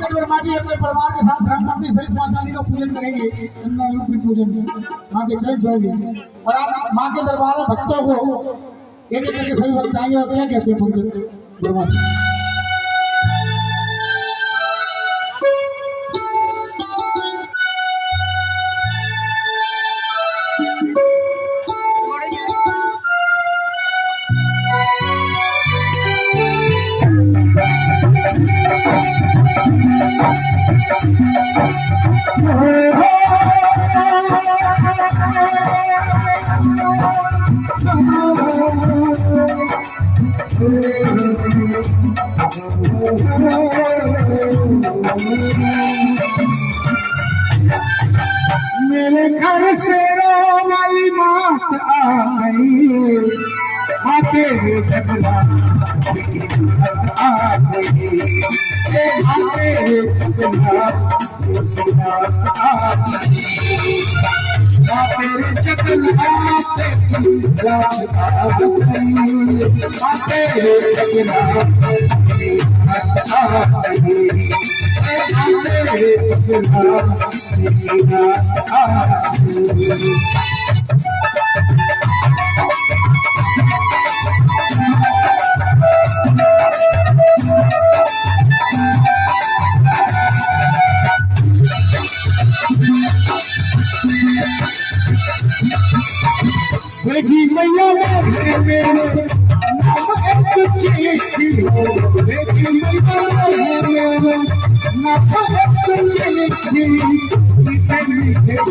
पंकज वर्मा जी अपने परिवार के साथ धर्म मंदिर सहित माता रानी का पूजन करेंगे, कन्या रूपी पूजन माँ के चरण छुएंगे और आप माँ के दरबार में भक्तों को एक एक करके सभी भक्त आएंगे और क्या कहते हैं पंकज वर्मा जी। मेरे घर से वाली बात आ गई, आते जगला आ गई, आते जगला आ गई, आते जगला बेटी मैया मेरे नाम एक चिट्ठी हो, बेटी मैया मेरे नाम एक चिट्ठी, मीठे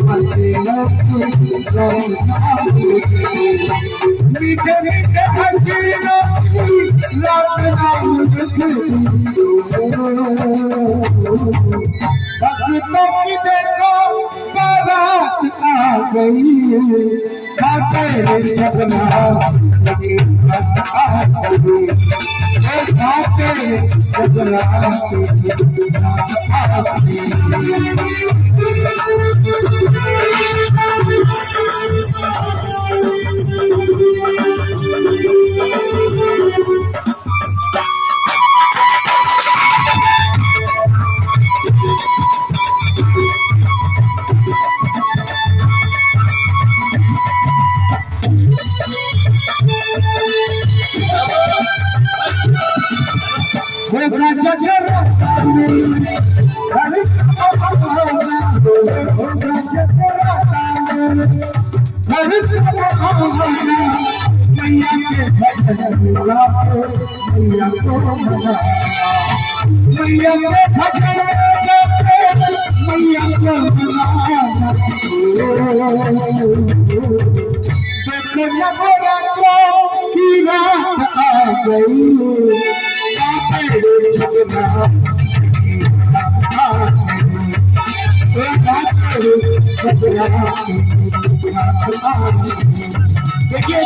बंदे मीठे मीठे बंदे रात नाम भक्तों की देखो बारात आ गई, आते सपना आते सपना देखिए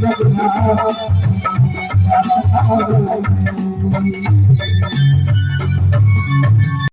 जगन्नाथ